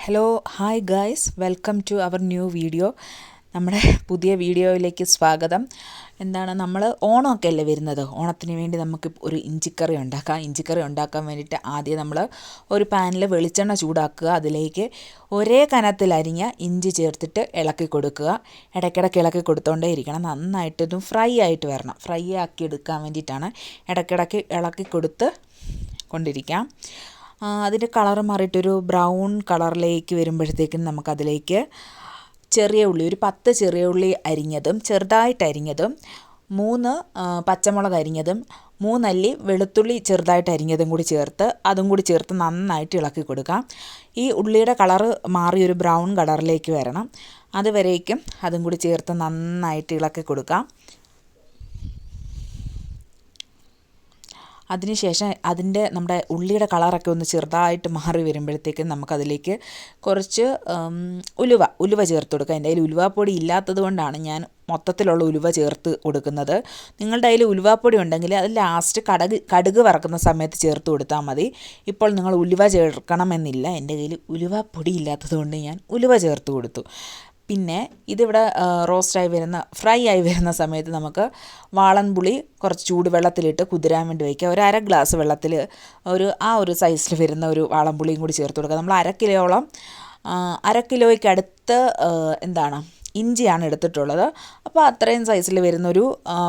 Hello hi guys, welcome to our new video. നമ്മുടെ പുതിയ വീഡിയോയിലേക്ക് സ്വാഗതം. നമ്മൾ ഓണമൊക്കെ അല്ലേ വരുന്നത്. ഓണത്തിന് വേണ്ടി നമുക്ക് ഒരു ഇഞ്ചിക്കറി ഉണ്ടാക്കാം. ഇഞ്ചിക്കറി ഉണ്ടാക്കാൻ വേണ്ടിയിട്ട് ആദ്യം നമ്മൾ ഒരു പാനിൽ വെളിച്ചെണ്ണ ചൂടാക്കുക. അതിലേക്ക് ഒരേ കനത്തിലരിഞ്ഞ ഇഞ്ചി ചേർത്തിട്ട് ഇളക്കി കൊടുക്കുക. ഇടയ്ക്കിടയ്ക്ക് ഇളക്കി കൊടുത്തോണ്ടേ ഇരിക്കണം. നന്നായിട്ടൊന്നും ഫ്രൈ ആയിട്ട് വരണം. ഫ്രൈ ആക്കി എടുക്കാൻ വേണ്ടിയിട്ടാണ് ഇടയ്ക്കിടയ്ക്ക് ഇളക്കി കൊടുത്ത് കൊണ്ടിരിക്കാം. അതിൻ്റെ കളറ് മാറിയിട്ടൊരു ബ്രൗൺ കളറിലേക്ക് വരുമ്പോഴത്തേക്കും നമുക്കതിലേക്ക് ചെറിയ ഉള്ളി, ഒരു 10 ചെറിയ ഉള്ളി അരിഞ്ഞതും ചെറുതായിട്ട് അരിഞ്ഞതും, 3 പച്ചമുളക് അരിഞ്ഞതും, 3 അല്ലി വെളുത്തുള്ളി ചെറുതായിട്ട് അരിഞ്ഞതും കൂടി ചേർത്ത് അതും കൂടി ചേർത്ത് നന്നായിട്ട് ഇളക്കി കൊടുക്കാം. ഈ ഉള്ളിയുടെ കളറ് മാറി ഒരു ബ്രൗൺ കളറിലേക്ക് വരണം. അതുവരേക്കും അതും കൂടി ചേർത്ത് നന്നായിട്ട് ഇളക്കി കൊടുക്കാം. അതിനുശേഷം നമ്മുടെ ഉള്ളിയുടെ കളറൊക്കെ ഒന്ന് ചെറുതായിട്ട് മാറി വരുമ്പോഴത്തേക്കും നമുക്കതിലേക്ക് കുറച്ച് ഉലുവ ചേർത്ത് കൊടുക്കുക. എൻ്റെ കയ്യിൽ ഉലുവാപ്പൊടി ഇല്ലാത്തത് കൊണ്ടാണ് ഞാൻ മൊത്തത്തിലുള്ള ഉലുവ ചേർത്ത് കൊടുക്കുന്നത്. നിങ്ങളുടെ കയ്യിൽ ഉലുവാപ്പൊടി ഉണ്ടെങ്കിൽ അത് ലാസ്റ്റ് കടുക് വറക്കുന്ന സമയത്ത് ചേർത്ത് കൊടുത്താൽ മതി. ഇപ്പോൾ നിങ്ങൾ ഉലുവ ചേർക്കണമെന്നില്ല. എൻ്റെ കയ്യിൽ ഉലുവാപ്പൊടി ഇല്ലാത്തത് കൊണ്ട് ഞാൻ ഉലുവ ചേർത്ത് കൊടുത്തു. പിന്നെ ഇതിവിടെ ഫ്രൈ ആയി വരുന്ന സമയത്ത് നമുക്ക് വാളൻപുളി കുറച്ച് ചൂടുവെള്ളത്തിലിട്ട് കുതിരാൻ വേണ്ടി വയ്ക്കുക. ഒരു 1/2 ഗ്ലാസ് വെള്ളത്തിൽ ഒരു സൈസിൽ വരുന്ന ഒരു വാളൻപുളിയും കൂടി ചേർത്ത് കൊടുക്കുക. നമ്മൾ 1 കിലോയ്ക്ക് അടുത്ത് ഇഞ്ചിയാണ് എടുത്തിട്ടുള്ളത്. അപ്പോൾ അത്രയും സൈസിൽ വരുന്നൊരു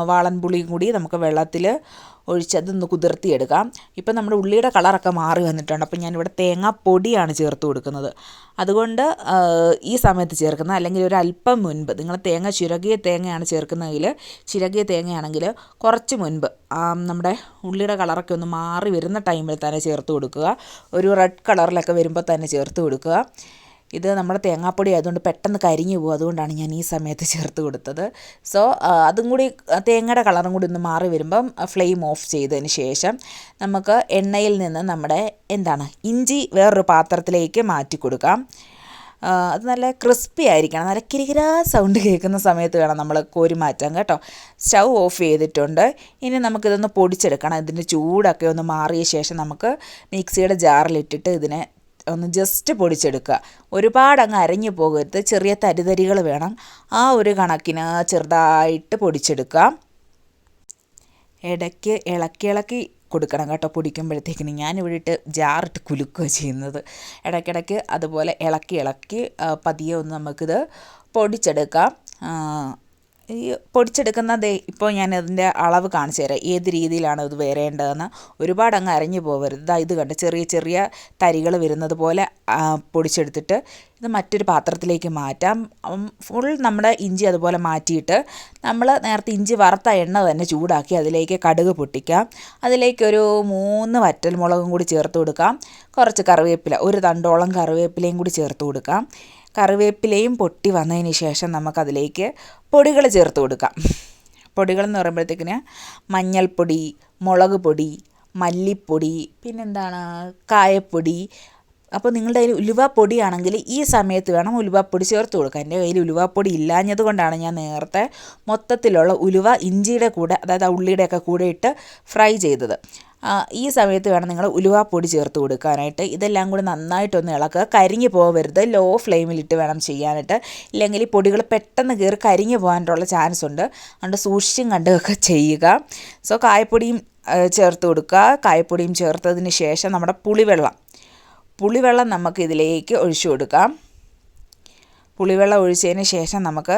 വാളൻപുളിയും കൂടി നമുക്ക് വെള്ളത്തിൽ ഒഴിച്ച് അതൊന്ന് കുതിർത്തിയെടുക്കാം. ഇപ്പം നമ്മുടെ ഉള്ളിയുടെ കളറൊക്കെ മാറി വന്നിട്ടുണ്ട്. അപ്പോൾ ഞാനിവിടെ തേങ്ങാപ്പൊടിയാണ് ചേർത്ത് കൊടുക്കുന്നത്. അതുകൊണ്ട് ഈ സമയത്ത് ചേർക്കുന്നത്, അല്ലെങ്കിൽ ഒരു അല്പം മുൻപ് നിങ്ങൾ ചിരകിയ തേങ്ങയാണ് ചേർക്കുന്നതെങ്കിൽ, ചിരകിയ തേങ്ങയാണെങ്കിൽ കുറച്ച് മുൻപ് നമ്മുടെ ഉള്ളിയുടെ കളറൊക്കെ ഒന്ന് മാറി വരുന്ന ടൈമിൽ തന്നെ ചേർത്ത് കൊടുക്കുക. ഒരു റെഡ് കളറിലൊക്കെ വരുമ്പോൾ തന്നെ ചേർത്ത് കൊടുക്കുക. ഇത് നമ്മുടെ തേങ്ങാപ്പൊടി ആയതുകൊണ്ട് പെട്ടെന്ന് കരിഞ്ഞു പോകും. അതുകൊണ്ടാണ് ഞാൻ ഈ സമയത്ത് ചേർത്ത് കൊടുത്തത്. സോ അതും കൂടി തേങ്ങയുടെ കളറും കൂടി ഒന്ന് മാറി വരുമ്പം ഫ്ലെയിം ഓഫ് ചെയ്തതിന് ശേഷം നമുക്ക് എണ്ണയിൽ നിന്ന് നമ്മുടെ ഇഞ്ചി വേറൊരു പാത്രത്തിലേക്ക് മാറ്റി കൊടുക്കാം. അത് നല്ല ക്രിസ്പി ആയിരിക്കണം. നല്ല കിരികിരാ സൗണ്ട് കേൾക്കുന്ന സമയത്ത് വേണം നമ്മൾ കോരി മാറ്റാൻ കേട്ടോ. സ്റ്റൗ ഓഫ് ചെയ്തിട്ടുണ്ട്. ഇനി നമുക്കിതൊന്ന് പൊടിച്ചെടുക്കണം. ഇതിൻ്റെ ചൂടൊക്കെ ഒന്ന് മാറിയ ശേഷം നമുക്ക് മിക്സിയുടെ ജാറിലിട്ടിട്ട് ഇതിനെ ഒന്ന് ജസ്റ്റ് പൊടിച്ചെടുക്കുക. ഒരുപാട് അങ്ങ് അരഞ്ഞു പോകരുത്. ചെറിയ തരിതരികൾ വേണം. ആ ഒരു കണക്കിന് ചെറുതായിട്ട് പൊടിച്ചെടുക്കാം. ഇടയ്ക്ക് ഇളക്കി കൊടുക്കണം കേട്ടോ. പൊടിക്കുമ്പോഴത്തേക്കിന് ഞാനിവിടെ ഇട്ട് ജാറിട്ട് കുലുക്കുക ചെയ്യുന്നത്. ഇടയ്ക്കിടയ്ക്ക് അതുപോലെ ഇളക്കി പതിയെ ഒന്ന് നമുക്കിത് പൊടിച്ചെടുക്കാം. ഈ പൊടിച്ചെടുക്കുന്നത് ഇപ്പോൾ ഞാൻ അതിൻ്റെ അളവ് കാണിച്ചു തരാം, ഏത് രീതിയിലാണ് ഇത് വരേണ്ടതെന്ന്. ഒരുപാട് അങ്ങ് അരഞ്ഞു പോകരുത്. ഇത് കണ്ട് ചെറിയ ചെറിയ തരികൾ വരുന്നത് പോലെ പൊടിച്ചെടുത്തിട്ട് ഇത് മറ്റൊരു പാത്രത്തിലേക്ക് മാറ്റാം. ഫുൾ നമ്മുടെ ഇഞ്ചി അതുപോലെ മാറ്റിയിട്ട് നമ്മൾ നേരത്തെ ഇഞ്ചി വറുത്ത എണ്ണ തന്നെ ചൂടാക്കി അതിലേക്ക് കടുക് പൊട്ടിക്കാം. അതിലേക്കൊരു 3 വറ്റൽമുളകും കൂടി ചേർത്ത് കൊടുക്കാം. കുറച്ച് കറിവേപ്പില, ഒരു തണ്ടോളം കറിവേപ്പിലയും കൂടി ചേർത്ത് കൊടുക്കാം. കറിവേപ്പിലയും പൊട്ടി വന്നതിന് ശേഷം നമുക്കതിലേക്ക് പൊടികൾ ചേർത്ത് കൊടുക്കാം. പൊടികളെന്ന് പറയുമ്പോഴത്തേക്കിന് മഞ്ഞൾപ്പൊടി, മുളക് പൊടി, മല്ലിപ്പൊടി, കായപ്പൊടി. അപ്പോൾ നിങ്ങളുടെ കയ്യിൽ ഉലുവാപ്പൊടിയാണെങ്കിൽ ഈ സമയത്ത് വേണം ഉലുവാപ്പൊടി ചേർത്ത് കൊടുക്കുക. എൻ്റെ കയ്യിൽ ഉലുവാപ്പൊടി ഇല്ലാഞ്ഞത് കൊണ്ടാണ് ഞാൻ നേരത്തെ മൊത്തത്തിലുള്ള ഉലുവ ഇഞ്ചിയുടെ കൂടെ, അതായത് ഉള്ളിയുടെയൊക്കെ കൂടെ ഇട്ട് ഫ്രൈ ചെയ്തത്. ഈ സമയത്ത് വേണം നിങ്ങൾ ഉലുവാപ്പൊടി ചേർത്ത് കൊടുക്കാനായിട്ട്. ഇതെല്ലാം കൂടി നന്നായിട്ടൊന്ന് ഇളക്കുക. കരിഞ്ഞു പോകരുത്. ലോ ഫ്ലെയിമിലിട്ട് വേണം ചെയ്യാനായിട്ട്. ഇല്ലെങ്കിൽ ഈ പൊടികൾ പെട്ടെന്ന് കയറി കരിഞ്ഞു പോകാനുള്ള ചാൻസ് ഉണ്ട്. അതുകൊണ്ട് സൂക്ഷിച്ചും കണ്ടൊക്കെ ചെയ്യുക. സോ കായപ്പൊടിയും ചേർത്ത് കൊടുക്കുക. കായപ്പൊടിയും ചേർത്തതിന് ശേഷം നമ്മുടെ പുളിവെള്ളം നമുക്ക് ഇതിലേക്ക് ഒഴിച്ചു കൊടുക്കാം. പുളിവെള്ളം ഒഴിച്ചതിന് ശേഷം നമുക്ക്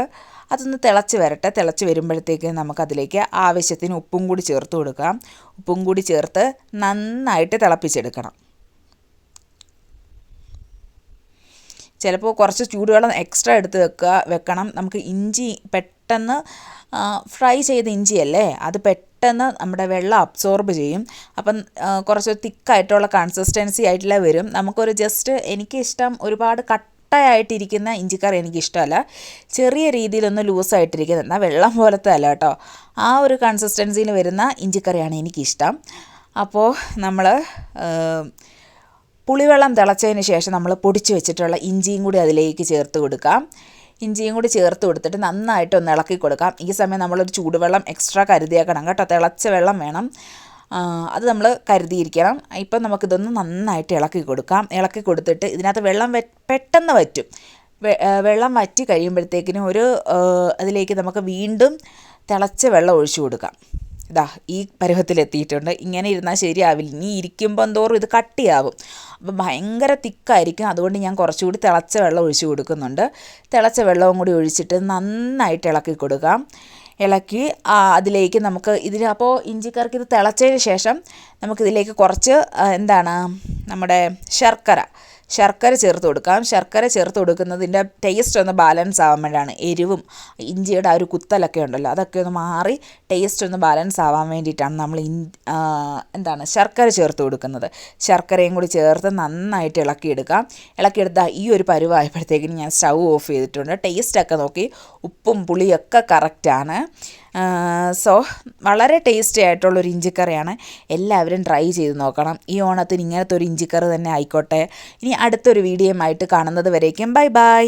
അതൊന്ന് തിളച്ച് വരട്ടെ. തിളച്ച് വരുമ്പോഴത്തേക്ക് നമുക്കതിലേക്ക് ആവശ്യത്തിന് ഉപ്പും കൂടി ചേർത്ത് കൊടുക്കാം. ഉപ്പും കൂടി ചേർത്ത് നന്നായിട്ട് തിളപ്പിച്ചെടുക്കണം. ചിലപ്പോൾ കുറച്ച് ചൂടുവെള്ളം എക്സ്ട്രാ എടുത്ത് വെക്കണം. നമുക്ക് ഇഞ്ചി പെട്ടെന്ന് ഫ്രൈ ചെയ്ത ഇഞ്ചിയല്ലേ, അത് പെട്ടെന്ന് നമ്മുടെ വെള്ളം അബ്സോർബ് ചെയ്യും. അപ്പം കുറച്ച് തിക്കായിട്ടുള്ള കൺസിസ്റ്റൻസി ആയിട്ടുള്ള വരും. നമുക്കൊരു എനിക്കിഷ്ടം ഒരുപാട് കട്ടയായിട്ടിരിക്കുന്ന ഇഞ്ചിക്കറി എനിക്കിഷ്ടമല്ല. ചെറിയ രീതിയിലൊന്ന് ലൂസായിട്ടിരിക്കുന്നത്, എന്നാൽ വെള്ളം പോലത്തെ അല്ല കേട്ടോ. ആ ഒരു കൺസിസ്റ്റൻസിയിൽ വരുന്ന ഇഞ്ചിക്കറിയാണ് എനിക്കിഷ്ടം. അപ്പോൾ നമ്മൾ പുളിവെള്ളം തിളച്ചതിന് ശേഷം നമ്മൾ പൊടിച്ച് വെച്ചിട്ടുള്ള ഇഞ്ചിയും കൂടി അതിലേക്ക് ചേർത്ത് കൊടുക്കാം. ഇഞ്ചിയും കൂടി ചേർത്ത് കൊടുത്തിട്ട് നന്നായിട്ടൊന്ന് ഇളക്കി കൊടുക്കാം. ഈ സമയം നമ്മളൊരു ചൂടുവെള്ളം എക്സ്ട്രാ കരുതിയേക്കണം കേട്ടോ. തിളച്ച വെള്ളം വേണം. അത് നമ്മൾ കരുതിയിരിക്കണം. ഇപ്പം നമുക്കിതൊന്ന് നന്നായിട്ട് ഇളക്കി കൊടുക്കാം. ഇളക്കി കൊടുത്തിട്ട് ഇതിനകത്ത് വെള്ളം പെട്ടെന്ന് വറ്റും. വെള്ളം വറ്റി കഴിയുമ്പോഴത്തേക്കിനും അതിലേക്ക് നമുക്ക് വീണ്ടും തിളച്ച വെള്ളം ഒഴിച്ചു കൊടുക്കാം. ഇതാ ഈ പരുവത്തിലെത്തിയിട്ടുണ്ട്. ഇങ്ങനെ ഇരുന്നാൽ ശരിയാവില്ല. ഇനി ഇരിക്കുമ്പോൾ തോറും ഇത് കട്ടിയാവും. അപ്പോൾ ഭയങ്കര തിക്കായിരിക്കും. അതുകൊണ്ട് ഞാൻ കുറച്ചുകൂടി തിളച്ച വെള്ളം ഒഴിച്ചു കൊടുക്കുന്നുണ്ട്. തിളച്ച വെള്ളവും കൂടി ഒഴിച്ചിട്ട് നന്നായിട്ട് ഇളക്കി കൊടുക്കാം. ഇളക്കി അതിലേക്ക് നമുക്ക് അപ്പോൾ ഇഞ്ചിക്കറിക്ക് ഇത് തിളച്ചതിന് ശേഷം നമുക്കിതിലേക്ക് കുറച്ച് നമ്മുടെ ശർക്കര ചേർത്ത് കൊടുക്കാം. ശർക്കര ചേർത്ത് കൊടുക്കുന്നതിൻ്റെ ടേസ്റ്റ് ഒന്ന് ബാലൻസ് ആവാൻ വേണ്ടിയാണ്. എരിവും ഇഞ്ചിയുടെ ഒരു കുത്തലൊക്കെ ഉണ്ടല്ലോ, അതൊക്കെ ഒന്ന് മാറി ടേസ്റ്റ് ഒന്ന് ബാലൻസ് ആവാൻ വേണ്ടിയിട്ടാണ് നമ്മൾ ശർക്കര ചേർത്ത് കൊടുക്കുന്നത്. ശർക്കരയും കൂടി ചേർത്ത് നന്നായിട്ട് ഇളക്കിയെടുക്കാം. ഇളക്കിയെടുത്താൽ ഈ ഒരു പരുവായപ്പോഴത്തേക്കിനും ഞാൻ സ്റ്റൗ ഓഫ് ചെയ്തിട്ടുണ്ട്. ടേസ്റ്റൊക്കെ നോക്കി ഉപ്പും പുളിയൊക്കെ കറക്റ്റാണ്. വളരെ ടേസ്റ്റി ആയിട്ടുള്ളൊരു ഇഞ്ചിക്കറിയാണ്. എല്ലാവരും ട്രൈ ചെയ്ത് നോക്കണം. ഈ ഓണത്തിന് ഇങ്ങനത്തെ ഒരു ഇഞ്ചിക്കറി തന്നെ ആയിക്കോട്ടെ. ഇനി അടുത്തൊരു വീഡിയോയുമായിട്ട് കാണുന്നത് വരേക്കും ബൈ ബൈ.